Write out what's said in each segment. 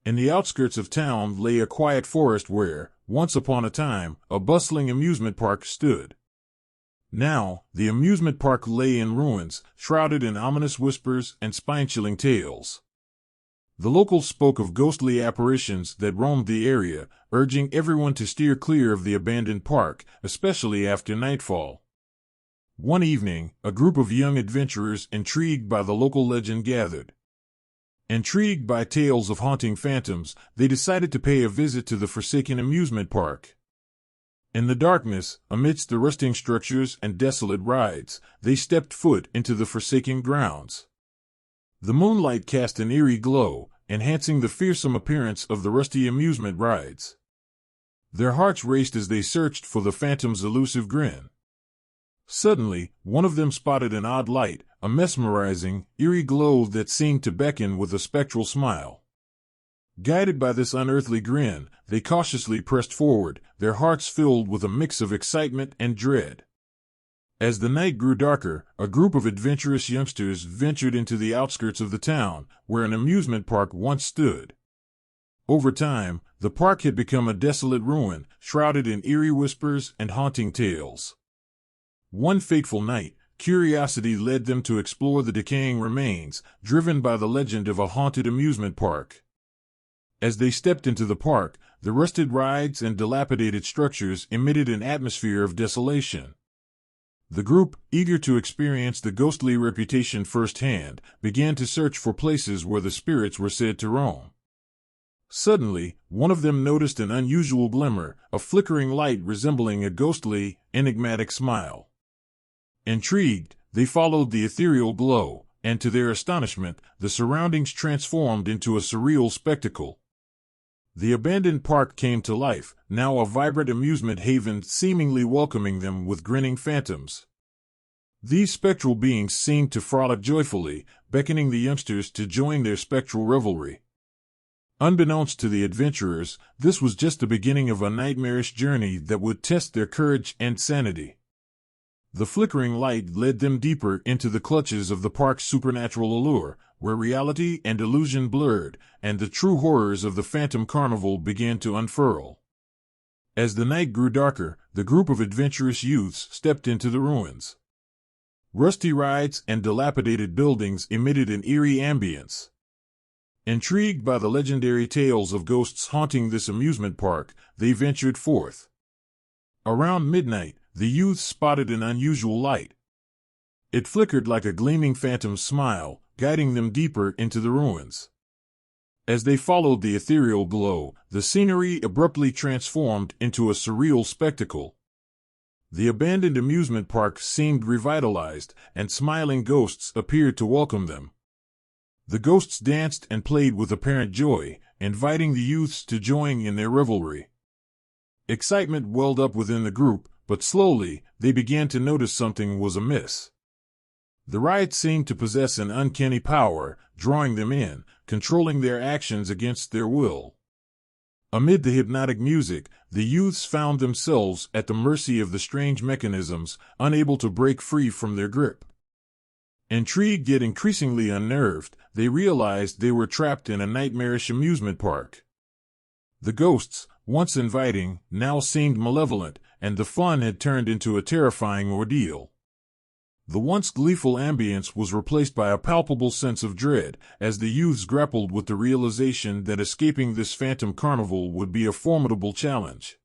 In the outskirts of town lay a quiet forest where, once upon a time, a bustling amusement park stood. Now, the amusement park lay in ruins, shrouded in ominous whispers and spine-chilling tales. The locals spoke of ghostly apparitions that roamed the area, urging everyone to steer clear of the abandoned park, especially after nightfall. One evening, a group of young adventurers intrigued by the local legend gathered. Intrigued by tales of haunting phantoms, they decided to pay a visit to the forsaken amusement park. In the darkness, amidst the rusting structures and desolate rides, they stepped foot into the forsaken grounds. The moonlight cast an eerie glow, enhancing the fearsome appearance of the rusty amusement rides. Their hearts raced as they searched for the phantom's elusive grin. Suddenly, one of them spotted an odd light, a mesmerizing, eerie glow that seemed to beckon with a spectral smile. Guided by this unearthly grin, they cautiously pressed forward, their hearts filled with a mix of excitement and dread. As the night grew darker, a group of adventurous youngsters ventured into the outskirts of the town, where an amusement park once stood. Over time, the park had become a desolate ruin, shrouded in eerie whispers and haunting tales. One fateful night, curiosity led them to explore the decaying remains, driven by the legend of a haunted amusement park. As they stepped into the park, the rusted rides and dilapidated structures emitted an atmosphere of desolation. The group, eager to experience the ghostly reputation firsthand, began to search for places where the spirits were said to roam. Suddenly, one of them noticed an unusual glimmer, a flickering light resembling a ghostly, enigmatic smile. Intrigued, they followed the ethereal glow, and to their astonishment, the surroundings transformed into a surreal spectacle. The abandoned park came to life, now a vibrant amusement haven seemingly welcoming them with grinning phantoms. These spectral beings seemed to frolic joyfully, beckoning the youngsters to join their spectral revelry. Unbeknownst to the adventurers, this was just the beginning of a nightmarish journey that would test their courage and sanity. The flickering light led them deeper into the clutches of the park's supernatural allure, where reality and illusion blurred, and the true horrors of the Phantom Carnival began to unfurl. As the night grew darker, the group of adventurous youths stepped into the ruins. Rusty rides and dilapidated buildings emitted an eerie ambience. Intrigued by the legendary tales of ghosts haunting this amusement park, they ventured forth. Around midnight, the youths spotted an unusual light. It flickered like a gleaming phantom's smile, guiding them deeper into the ruins. As they followed the ethereal glow, the scenery abruptly transformed into a surreal spectacle. The abandoned amusement park seemed revitalized, and smiling ghosts appeared to welcome them. The ghosts danced and played with apparent joy, inviting the youths to join in their revelry. Excitement welled up within the group, but slowly, they began to notice something was amiss. The ride seemed to possess an uncanny power, drawing them in, controlling their actions against their will. Amid the hypnotic music, the youths found themselves at the mercy of the strange mechanisms, unable to break free from their grip. Intrigued yet increasingly unnerved, they realized they were trapped in a nightmarish amusement park. The ghosts, once inviting, now seemed malevolent, and the fun had turned into a terrifying ordeal. The once gleeful ambience was replaced by a palpable sense of dread, as the youths grappled with the realization that escaping this phantom carnival would be a formidable challenge.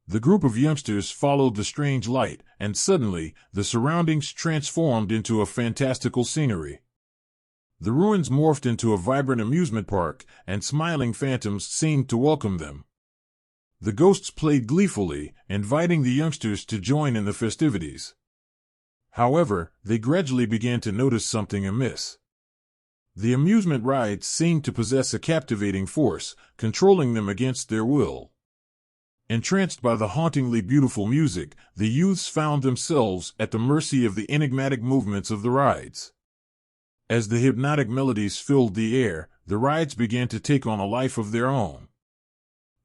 The group of youngsters followed the strange light, and suddenly, the surroundings transformed into a fantastical scenery. The ruins morphed into a vibrant amusement park, and smiling phantoms seemed to welcome them. The ghosts played gleefully, inviting the youngsters to join in the festivities. However, they gradually began to notice something amiss. The amusement rides seemed to possess a captivating force, controlling them against their will. Entranced by the hauntingly beautiful music, the youths found themselves at the mercy of the enigmatic movements of the rides. As the hypnotic melodies filled the air, the rides began to take on a life of their own.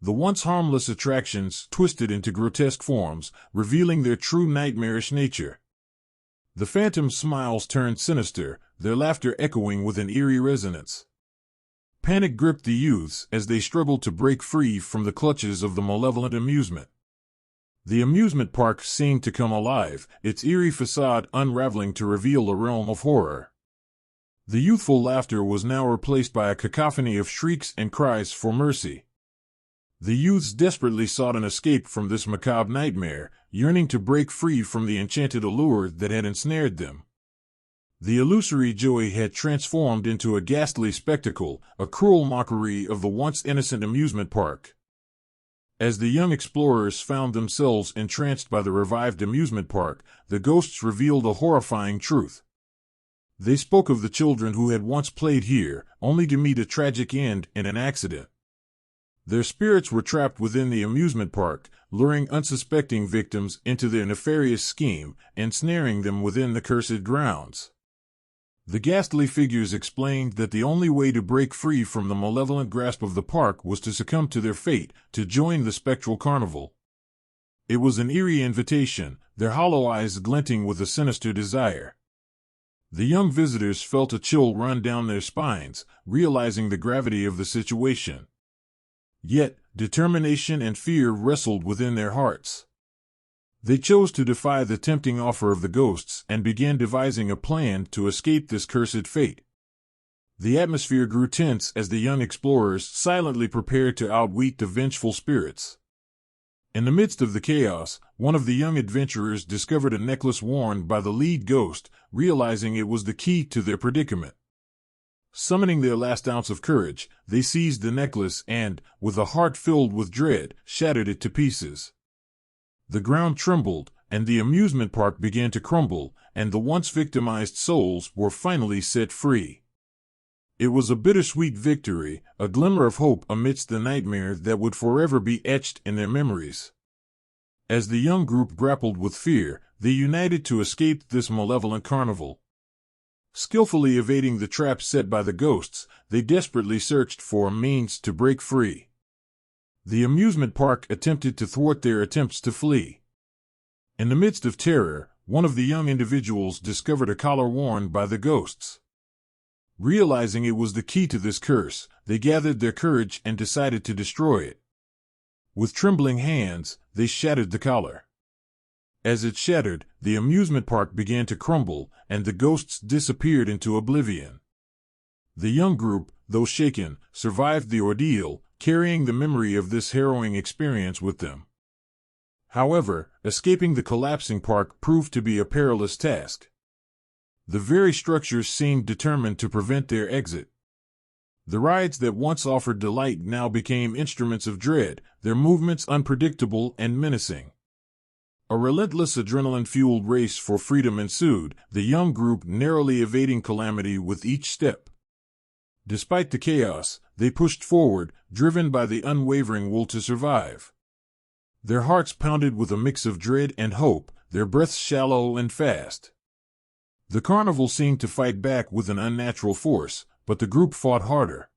The once harmless attractions twisted into grotesque forms, revealing their true nightmarish nature. The phantom smiles turned sinister, their laughter echoing with an eerie resonance. Panic gripped the youths as they struggled to break free from the clutches of the malevolent amusement. The amusement park seemed to come alive, its eerie facade unraveling to reveal a realm of horror. The youthful laughter was now replaced by a cacophony of shrieks and cries for mercy. The youths desperately sought an escape from this macabre nightmare, yearning to break free from the enchanted allure that had ensnared them. The illusory joy had transformed into a ghastly spectacle, a cruel mockery of the once innocent amusement park. As the young explorers found themselves entranced by the revived amusement park, the ghosts revealed a horrifying truth. They spoke of the children who had once played here, only to meet a tragic end in an accident. Their spirits were trapped within the amusement park, luring unsuspecting victims into their nefarious scheme, ensnaring them within the cursed grounds. The ghastly figures explained that the only way to break free from the malevolent grasp of the park was to succumb to their fate, to join the spectral carnival. It was an eerie invitation, their hollow eyes glinting with a sinister desire. The young visitors felt a chill run down their spines, realizing the gravity of the situation. Yet, determination and fear wrestled within their hearts. They chose to defy the tempting offer of the ghosts and began devising a plan to escape this cursed fate. The atmosphere grew tense as the young explorers silently prepared to outwit the vengeful spirits. In the midst of the chaos, one of the young adventurers discovered a necklace worn by the lead ghost, realizing it was the key to their predicament. Summoning their last ounce of courage, they seized the necklace and, with a heart filled with dread, shattered it to pieces. The ground trembled, and the amusement park began to crumble, and the once victimized souls were finally set free. It was a bittersweet victory, a glimmer of hope amidst the nightmare that would forever be etched in their memories. As the young group grappled with fear, they united to escape this malevolent carnival. Skillfully evading the traps set by the ghosts, they desperately searched for a means to break free. The amusement park attempted to thwart their attempts to flee. In the midst of terror, one of the young individuals discovered a collar worn by the ghosts. Realizing it was the key to this curse, they gathered their courage and decided to destroy it. With trembling hands, they shattered the collar. As it shattered, the amusement park began to crumble, and the ghosts disappeared into oblivion. The young group, though shaken, survived the ordeal, carrying the memory of this harrowing experience with them. However, escaping the collapsing park proved to be a perilous task. The very structures seemed determined to prevent their exit. The rides that once offered delight now became instruments of dread, their movements unpredictable and menacing. A relentless adrenaline-fueled race for freedom ensued, the young group narrowly evading calamity with each step. Despite the chaos, they pushed forward, driven by the unwavering will to survive. Their hearts pounded with a mix of dread and hope, their breaths shallow and fast. The carnival seemed to fight back with an unnatural force, but the group fought harder.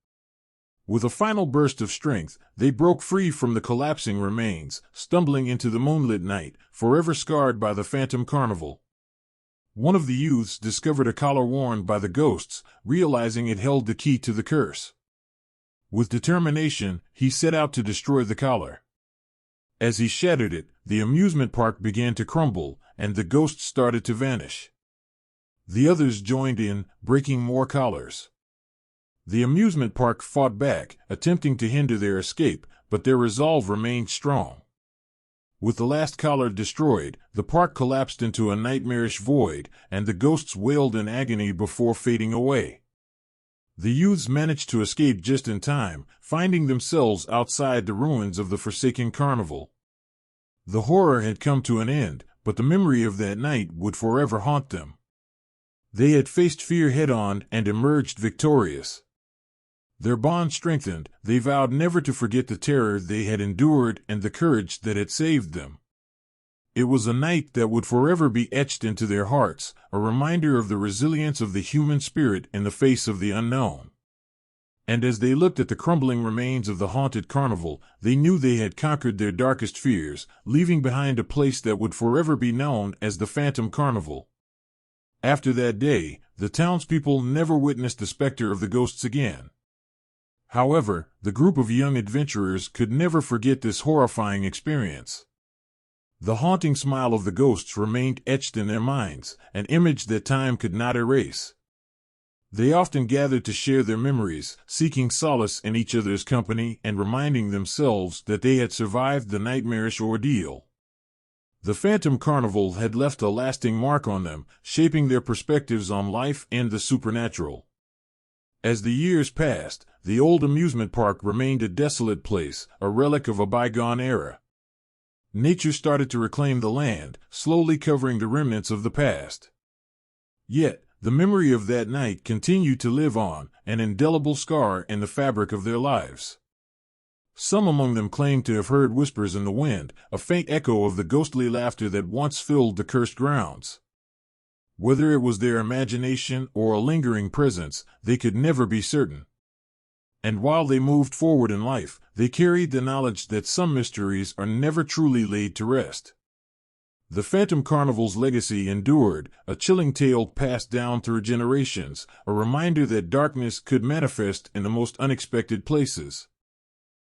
With a final burst of strength, they broke free from the collapsing remains, stumbling into the moonlit night, forever scarred by the phantom carnival. One of the youths discovered a collar worn by the ghosts, realizing it held the key to the curse. With determination, he set out to destroy the collar. As he shattered it, the amusement park began to crumble, and the ghosts started to vanish. The others joined in, breaking more collars. The amusement park fought back, attempting to hinder their escape, but their resolve remained strong. With the last collar destroyed, the park collapsed into a nightmarish void, and the ghosts wailed in agony before fading away. The youths managed to escape just in time, finding themselves outside the ruins of the forsaken carnival. The horror had come to an end, but the memory of that night would forever haunt them. They had faced fear head-on and emerged victorious. Their bond strengthened, they vowed never to forget the terror they had endured and the courage that had saved them. It was a night that would forever be etched into their hearts, a reminder of the resilience of the human spirit in the face of the unknown. And as they looked at the crumbling remains of the haunted carnival, they knew they had conquered their darkest fears, leaving behind a place that would forever be known as the Phantom Carnival. After that day, the townspeople never witnessed the specter of the ghosts again. However, the group of young adventurers could never forget this horrifying experience. The haunting smile of the ghosts remained etched in their minds, an image that time could not erase. They often gathered to share their memories, seeking solace in each other's company and reminding themselves that they had survived the nightmarish ordeal. The Phantom Carnival had left a lasting mark on them, shaping their perspectives on life and the supernatural. As the years passed, the old amusement park remained a desolate place, a relic of a bygone era. Nature started to reclaim the land, slowly covering the remnants of the past. Yet, the memory of that night continued to live on, an indelible scar in the fabric of their lives. Some among them claimed to have heard whispers in the wind, a faint echo of the ghostly laughter that once filled the cursed grounds. Whether it was their imagination or a lingering presence, they could never be certain. And while they moved forward in life, they carried the knowledge that some mysteries are never truly laid to rest. The Phantom Carnival's legacy endured, a chilling tale passed down through generations, a reminder that darkness could manifest in the most unexpected places.